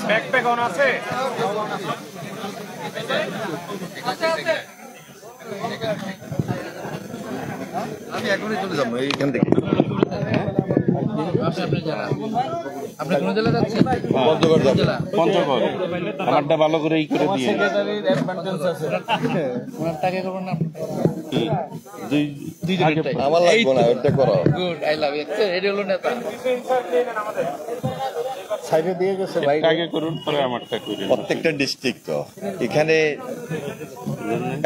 Backpack on আছে? আমি এখনই চলে যাবো এইখান থেকে। আপনি কোন জেলা যাচ্ছেন? পঞ্চগড়। আমারটা ভালো করে ই করে দিয়ে। ওনার টাকা করবেন না? আমার লাগবে না, ওটা করো। গুড, আই লাভ ইট। এটা হলো নেতা। সাইডে দিয়ে গেছে ভাই। আগে করুন পরে আমারটা করুন। প্রত্যেকটা ডিস্ট্রিক্ট তো এখানে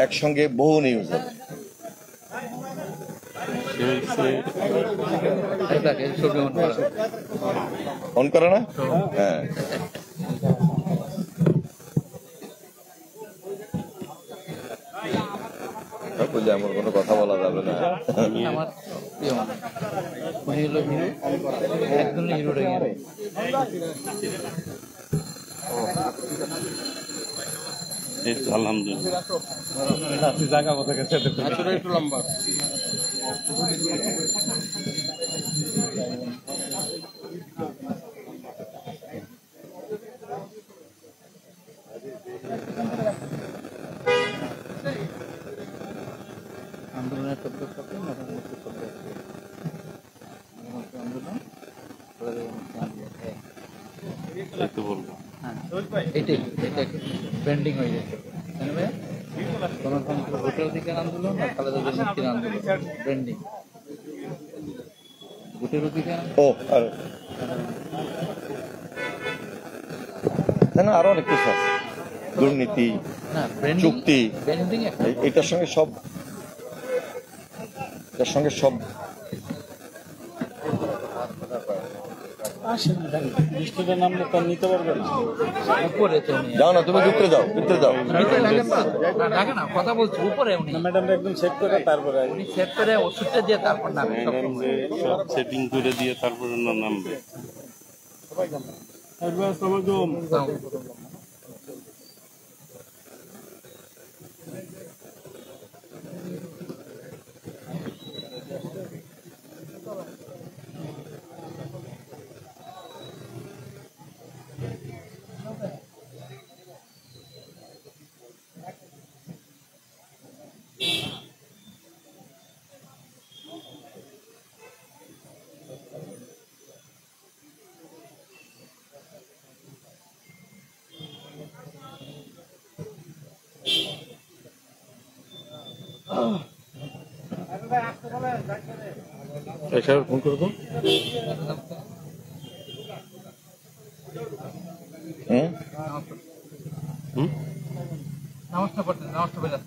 একসঙ্গে বহু নিউজ আছে। ছবি অন করা। অন করে না? হ্যাঁ। বুঝলে এমন কোনো কথা বলা যাবে না। আমার প্রিয় মানুষ উনি হলো হিরো, একজন হিরো রেগে আলহামদুলিল্লাহ জায়গা কোথা গেছে একটু লম্বা। আন্দোলনের শব্দ শব্দ মতামত শব্দ আন্দোলন এটাই এটা পেন্ডিং হয়ে গেছে। গণতন্ত্র ভোটের অধিকার আন্দোলন আর খালেদা জিয়ার মুক্তির আন্দোলন পেন্ডিং। ভোটের অধিকার না আরো অনেক কিছু আছে, দুর্নীতি, চুক্তি, এটার সঙ্গে সব নামলে তো নিতে পারবে না। যাও না, তুমি ভিতরে যাও, ভিতরে যাও। কথা বলছি উপরে উনি ম্যাডাম একদম সেট করে তারপরে উনি সেট করে ওষুধটা দিয়ে তারপর নামে সব সেটিং করে দিয়ে তারপরে নামবে। ফোন করবো। নমস্কার করতেন, নমস্কার বলে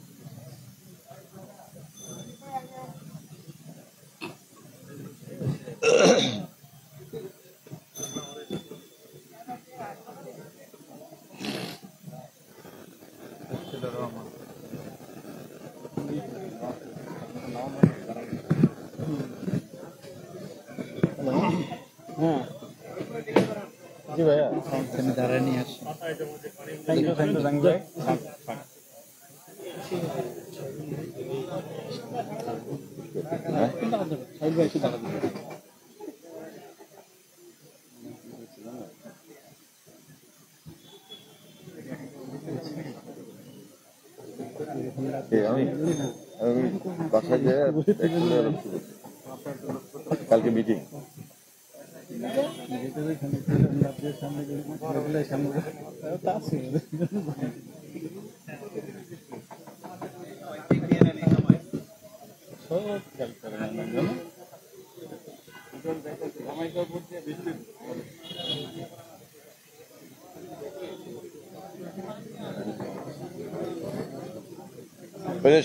জি ভাইয়া দাঁড়ায় নিয়ে আসি। থ্যাংক ইউ ভাই। আমি বাসায় যেয়ে কালকে মিটিং।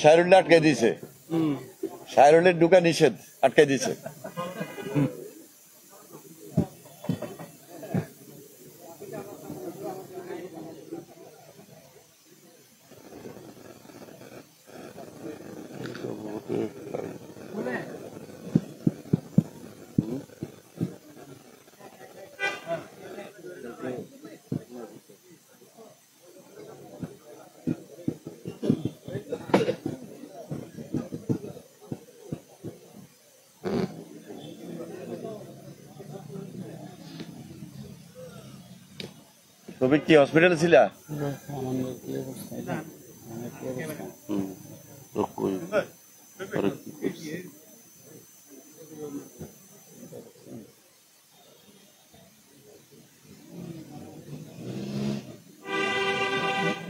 শাহরুল্লাহ আটকে দিয়েছে, শাহরুলের ঢুকা নিষেধ, আটকে দিয়েছে। তুমি কি হসপিটালে ছিলা?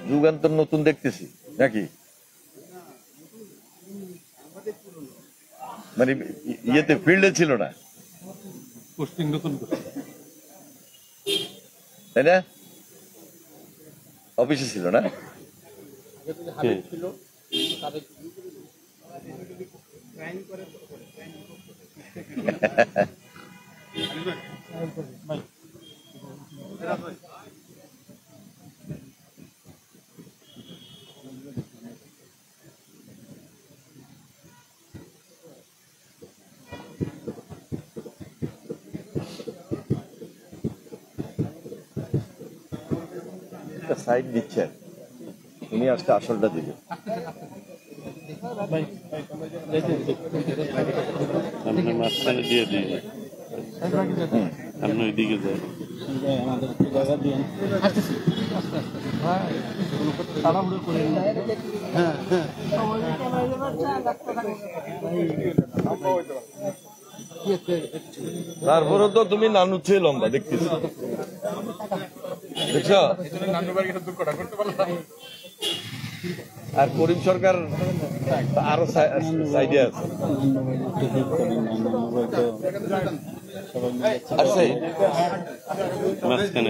যুগান্তর নতুন দেখতেছি নাকি, মানে ইয়েতে ফিল্ডে ছিল না, পোস্টিং নতুন তাই না? অফিসে ছিল না? সাইড দিচ্ছেন উনি, আজকে আসলটা দিবে। আপনি মাঝখানে দিয়ে দিন, আপনি ওইদিকে যান। তারপরে তো তুমি নানু চেয়ে লম্বা দেখতেছি, দেখছ? আর করিম সরকার আরো সাইডে আছে। আছে মাঝখানে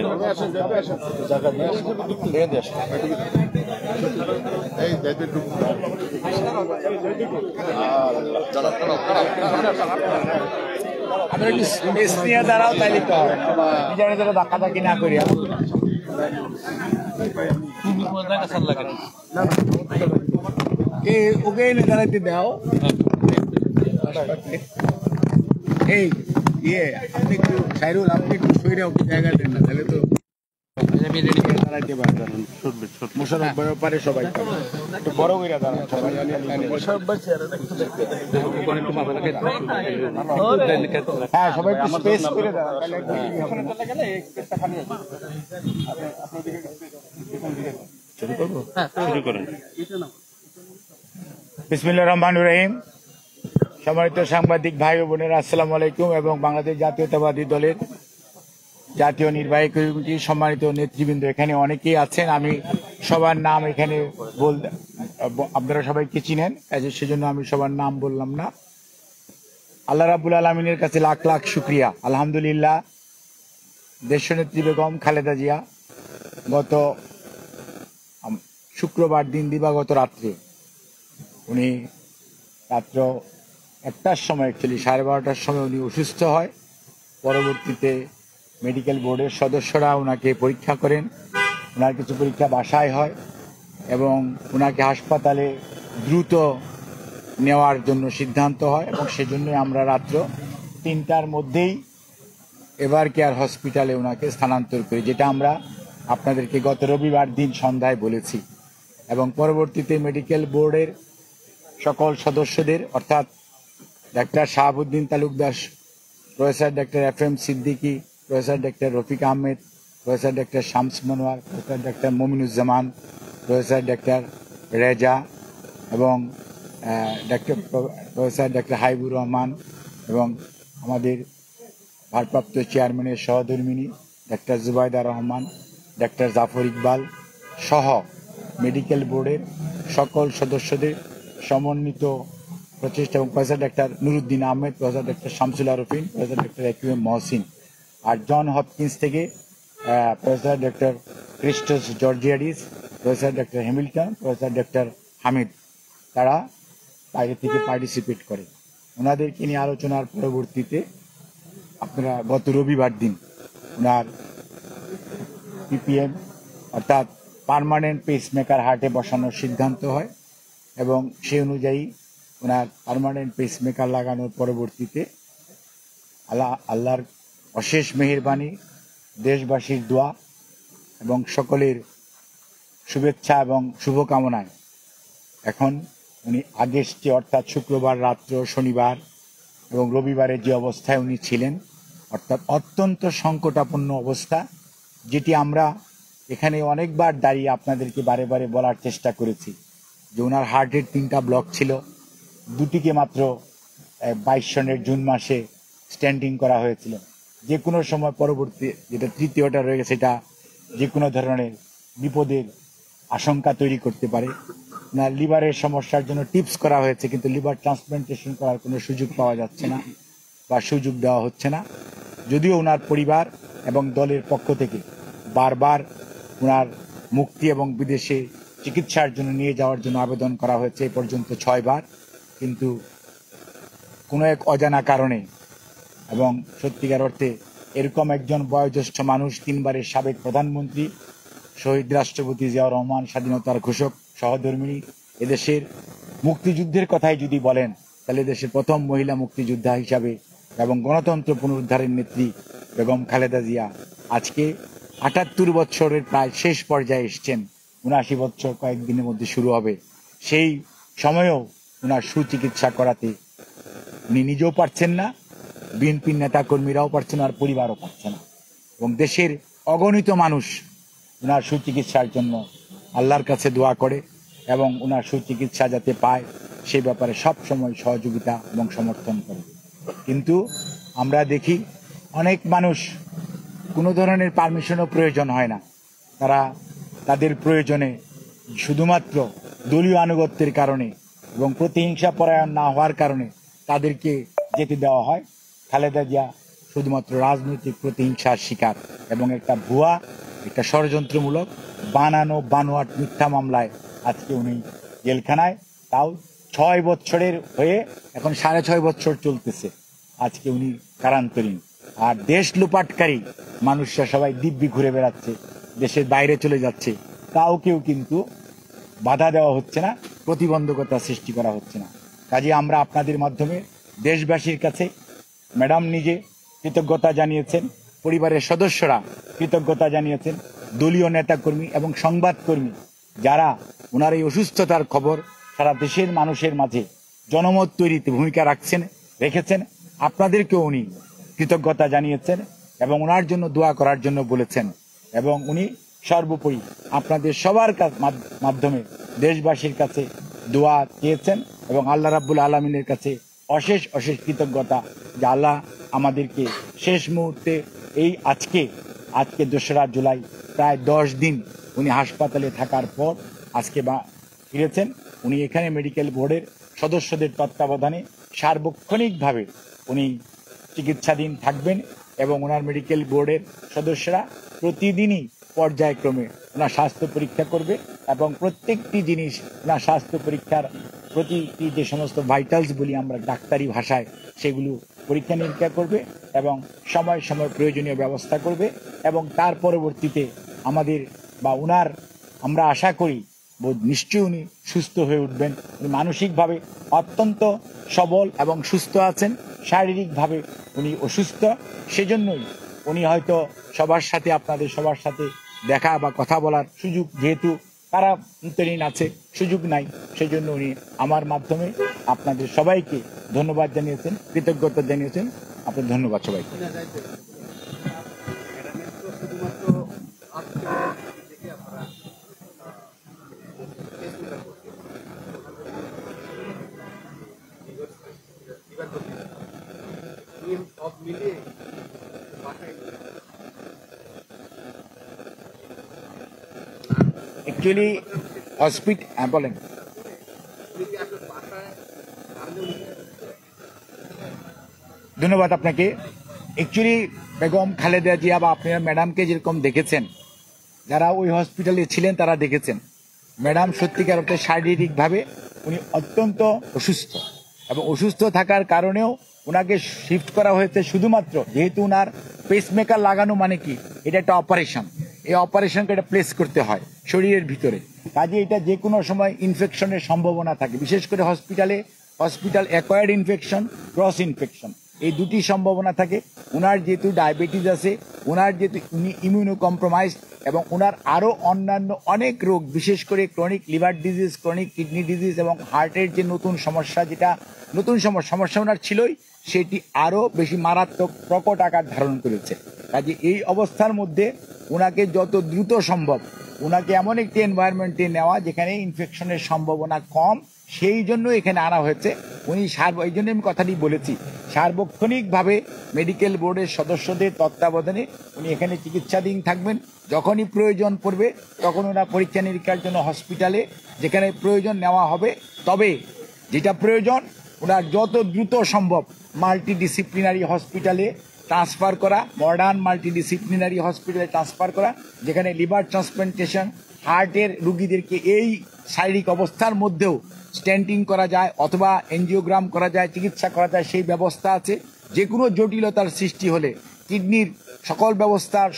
আমরা একটু স্পেস নিয়ে দাঁড়াও, তাইলে তো নিজের নিজের ধাক্কাধাক্কি না করি। ওকে এনে দাঁড়াইতে দাও। এই ইয়ে আপনি একটু সাইরুল, আপনি একটু সইরে ওকে জায়গা দেন না, তাহলে তো দাঁড়াইতে পারবেন। মোশারফ ভাইও পারে, সবাই একটু বড় করে দাঁড়ান সবাই। হ্যাঁ, সবাই একটু স্পেস করে দাঁড়ান। শুরু করেন। বিসমিল্লাহির রহমানির রহিম। সম্মানিত সাংবাদিক ভাই ও বোনেরা, আসসালামু আলাইকুম। এবং বাংলাদেশ জাতীয়তাবাদী দলের জাতীয় নির্বাহী কমিটি সম্মানিত নেতৃবৃন্দ, এখানে অনেকেই আছেন, আমি সবার নাম এখানে আপনারা সবাইকে চিনেন, সেজন্য আমি সবার নাম বললাম না। আল্লাহ রাব্বুল আলামিনের কাছে লাখ লাখ শুকরিয়া। আলহামদুলিল্লাহ, দেশনেত্রী বেগম খালেদা জিয়া গত শুক্রবার দিন দিবাগত রাত্রে, উনি রাত্র 1টার সময়, অ্যাকচুয়ালি 12:30টার সময় উনি অসুস্থ হয়। পরবর্তীতে মেডিকেল বোর্ডের সদস্যরা ওনাকে পরীক্ষা করেন, ওনার কিছু পরীক্ষা বাসায় হয় এবং ওনাকে হাসপাতালে দ্রুত নেওয়ার জন্য সিদ্ধান্ত হয় এবং সেজন্যই আমরা রাত্র 3টার মধ্যেই এভার কেয়ার হসপিটালে ওনাকে স্থানান্তর করি, যেটা আমরা আপনাদেরকে গত রবিবার দিন সন্ধ্যায় বলেছি। এবং পরবর্তীতে মেডিকেল বোর্ডের সকল সদস্যদের, অর্থাৎ doctor Shahabuddin Talukdar, professor doctor FM Siddiqui, professor doctor Rafiq Ahmed, professor doctor Shams Monowar, professor doctor Mominuzzaman, professor doctor Reza এবং প্রফেসর ডাক্তার হাইবুর রহমান এবং আমাদের ভারপ্রাপ্ত চেয়ারম্যানের সহধর্মিনী ডাক্তার জুবাইদা রহমান, ডাক্তার জাফর ইকবাল সহ মেডিকেল বোর্ডের সকল সদস্যদের সমন্বিত প্রচেষ্টা, এবং professor doctor Nuruddin Ahmed, professor doctor Shamsul Arefin, professor doctor AQM Mohsin, আর জন হপকিন্স থেকে professor doctor Christos Georgiadis, professor doctor Hamilton, professor doctor Hamid, তারা বাইরে থেকে পার্টিসিপেট করে। ওনাদেরকে নিয়ে আলোচনার পরবর্তীতে আপনারা গত রবিবার দিন ওনার PPM অর্থাৎ পার্মানেন্ট পেসমেকার হার্টে বসানোর সিদ্ধান্ত হয় এবং সেই অনুযায়ী ওনার পার্মানেন্ট পেসমেকার লাগানোর পরবর্তীতে আল্লাহর অশেষ মেহেরবানি, দেশবাসীর দোয়া এবং সকলের শুভেচ্ছা এবং শুভকামনায় এখন উনি আগের চেয়ে, অর্থাৎ শুক্রবার রাত্র, শনিবার এবং রবিবারে যে অবস্থায় উনি ছিলেন, অর্থাৎ অত্যন্ত সংকটাপন্ন অবস্থা, যেটি আমরা এখানে অনেকবার দাঁড়িয়ে আপনাদেরকে বারে বারে বলার চেষ্টা করেছি যে ওনার হার্টের 3টা ব্লক ছিল, 2টিকে মাত্র 22 সনের জুন মাসে স্ট্যান্ডিং করা হয়েছিল। যে কোনো সময় পরবর্তী যেটা 3য়টা রয়ে গেছে, সেটা যে কোনো ধরনের বিপদের আশঙ্কা তৈরি করতে পারে। না, লিভারের সমস্যার জন্য টিপস করা হয়েছে, কিন্তু লিভার ট্রান্সপ্লান্টেশন করার কোনো সুযোগ পাওয়া যাচ্ছে না বা সুযোগ দেওয়া হচ্ছে না। যদিও ওনার পরিবার এবং দলের পক্ষ থেকে বারবার ওনার মুক্তি এবং বিদেশে চিকিৎসার জন্য নিয়ে যাওয়ার জন্য আবেদন করা হয়েছে, এ পর্যন্ত 6 বার, কিন্তু কোনো এক অজানা কারণে এবং সত্যিকার অর্থে এরকম একজন বয়োজ্যেষ্ঠ মানুষ, 3 বারের সাবেক প্রধানমন্ত্রী, শহীদ রাষ্ট্রপতি জিয়াউর রহমান, স্বাধীনতার ঘোষক, সহধর্মিণী, এদেশের মুক্তিযুদ্ধের কথাই যদি বলেন তাহলে দেশের প্রথম মহিলা মুক্তিযোদ্ধা হিসাবে এবং গণতন্ত্র পুনরুদ্ধারের নেত্রী বেগম খালেদা জিয়া আজকে 78 বছরের প্রায় শেষ পর্যায়ে এসছেন। 79 বছর কয়েকদিনের মধ্যে শুরু হবে। সেই সময়েও ওনার সুচিকিৎসা করাতে উনি নিজেও পারছেন না, বিএনপির নেতাকর্মীরাও পারছেন না, আর পরিবারও পারছে না। এবং দেশের অগণিত মানুষ ওনার সুচিকিৎসার জন্য আল্লাহর কাছে দোয়া করে এবং ওনার সুচিকিৎসা যাতে পায় সে ব্যাপারে সব সময় সহযোগিতা এবং সমর্থন করে। কিন্তু আমরা দেখি অনেক মানুষ কোনো ধরনের পারমিশনও প্রয়োজন হয় না, তারা তাদের প্রয়োজনে শুধুমাত্র দলীয় আনুগত্যের কারণে এবং প্রতিহিংসা পরায়ণ না হওয়ার কারণে তাদেরকে যেতে দেওয়া হয়। খালেদা জিয়া শুধুমাত্র রাজনৈতিক প্রতিহিংসার শিকার এবং একটা ভুয়া, একটা ষড়যন্ত্রমূলক বানোয়াট মিথ্যা মামলায় আজকে উনি জেলখানায়, তাও 6 বছরের হয়ে এখন 6.5 বছর চলতেছে, আজকে উনি কারান্তরীণ। আর দেশ লুপাটকারী মানুষরা সবাই দিব্যি ঘুরে বেড়াচ্ছে, দেশের বাইরে চলে যাচ্ছে, তাও কেউ কিন্তু বাধা দেওয়া হচ্ছে না, প্রতিবন্ধকতা সৃষ্টি করা হচ্ছে না। কাজে আমরা আপনাদের মাধ্যমে দেশবাসীর কাছে, ম্যাডাম নিজে কৃতজ্ঞতা জানিয়েছেন, পরিবারের সদস্যরা কৃতজ্ঞতা জানিয়েছেন, দলীয় নেতাকর্মী এবং সংবাদকর্মী যারা ওনার এই অসুস্থতার খবর সারা দেশের মানুষের মাঝে জনমত তৈরিতে ভূমিকা রেখেছেন, আপনাদেরকেও উনি কৃতজ্ঞতা জানিয়েছেন এবং ওনার জন্য দোয়া করার জন্য বলেছেন। এবং উনি সর্বোপরি আপনাদের সবার মাধ্যমে দেশবাসীর কাছে দোয়া চেয়েছেন এবং আল্লাহ রাব্বুল আলামিনের কাছে অশেষ অশেষ কৃতজ্ঞতা যে আল্লাহ আমাদেরকে শেষ মুহূর্তে এই আজকে 2রা জুলাই প্রায় 10 দিন উনি হাসপাতালে থাকার পর আজকে ফিরেছেন। উনি এখানে মেডিকেল বোর্ডের সদস্যদের তত্ত্বাবধানে সার্বক্ষণিকভাবে উনি চিকিৎসাধীন থাকবেন এবং ওনার মেডিকেল বোর্ডের সদস্যরা প্রতিদিনই পর্যায়ক্রমে ওনার স্বাস্থ্য পরীক্ষা করবে এবং প্রত্যেকটি জিনিস ওনার স্বাস্থ্য পরীক্ষার প্রতিটি যে সমস্ত ভাইটালস বলি আমরা ডাক্তারি ভাষায়, সেগুলো পরীক্ষা নিরীক্ষা করবে এবং সময় সময় প্রয়োজনীয় ব্যবস্থা করবে এবং তার পরবর্তীতে আমাদের বা ওনার আমরা আশা করি নিশ্চয়ই উনি সুস্থ হয়ে উঠবেন। উনি মানসিকভাবে অত্যন্ত সবল এবং সুস্থ আছেন, শারীরিকভাবে উনি অসুস্থ, সেজন্যই উনি হয়তো সবার সাথে, আপনাদের সবার সাথে দেখা বা কথা বলার সুযোগ, যেহেতু কারান্তরীণ আছে, সুযোগ নাই, সেই জন্য উনি আমার মাধ্যমে আপনাদের সবাইকে ধন্যবাদ জানিয়েছেন, কৃতজ্ঞতা জানিয়েছেন। আপনার ধন্যবাদ সবাইকে। অ্যাকচুয়ালি হসপিটাল বলেন, ধন্যবাদ আপনাকে। অ্যাকচুয়ালি বেগম খালেদা জিয়া বা আপনারা ম্যাডামকে যেরকম দেখেছেন, যারা ওই হসপিটালে ছিলেন তারা দেখেছেন, ম্যাডাম সত্যিকার অর্থে শারীরিকভাবে উনি অত্যন্ত অসুস্থ এবং অসুস্থ থাকার কারণেও ওনাকে শিফট করা হয়েছে শুধুমাত্র, যেহেতু ওনার পেসমেকার লাগানো মানে কি, এটা একটা অপারেশন, এই অপারেশনকে এটা প্লেস করতে হয় শরীরের ভিতরে, কাজে এটা যে কোনো সময় ইনফেকশনের সম্ভাবনা থাকে, বিশেষ করে hospital acquired infection, cross infection, এই দুটি সম্ভাবনা থাকে। ওনার যেহেতু ডায়াবেটিস আছে, ওনার যেহেতু উনি ইমিউনো কম্প্রোমাইজ এবং ওনার আরও অন্যান্য অনেক রোগ, বিশেষ করে chronic liver disease, chronic kidney disease এবং হার্টের যে নতুন সমস্যা, যেটা নতুন সমস্যা ওনার ছিলই, সেটি আরও বেশি মারাত্মক প্রকট আকার ধারণ করেছে। কাজে এই অবস্থার মধ্যে ওনাকে যত দ্রুত সম্ভব ওনাকে এমন একটি এনভায়রনমেন্টে নেওয়া যেখানে ইনফেকশনের সম্ভাবনা কম, সেই জন্য এখানে আনা হয়েছে। উনি এই জন্য আমি কথাটি বলেছি, সার্বক্ষণিকভাবে মেডিকেল বোর্ডের সদস্যদের তত্ত্বাবধানে উনি এখানে চিকিৎসাধীন থাকবেন। যখনই প্রয়োজন পড়বে তখন ওনার পরীক্ষা নিরীক্ষার জন্য হসপিটালে যেখানে প্রয়োজন নেওয়া হবে। তবে যেটা প্রয়োজন ওনার যত দ্রুত সম্ভব মাল্টিডিসিপ্লিনারি হসপিটালে ট্রান্সফার করা, মডার্ন মাল্টিডিসিপ্লিনারি হসপিটালে ট্রান্সফার করা, যেখানে লিভার ট্রান্সপ্লান্টেশন, হার্টের রুগীদেরকে এই শারীরিক অবস্থার মধ্যেও স্ট্যান্টিং করা যায় অথবা এনজিওগ্রাম করা যায়, চিকিৎসা করা যায়, সেই ব্যবস্থা আছে। যে কোনো জটিলতার সৃষ্টি হলে কিডনির সকল ব্যবস্থার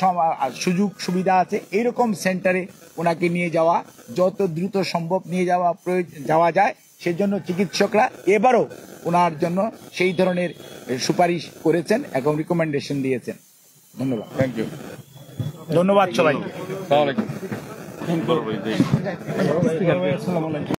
সুযোগ সুবিধা আছে। এইরকম সেন্টারে ওনাকে নিয়ে যাওয়া, যত দ্রুত সম্ভব নিয়ে যাওয়া যায়, সেজন্য চিকিৎসকরা এবারও ওনার জন্য সেই ধরনের সুপারিশ করেছেন এবং রিকমেন্ডেশন দিয়েছেন। ধন্যবাদ। Thank you. ধন্যবাদ সবাইকে। আসসালামু আলাইকুম।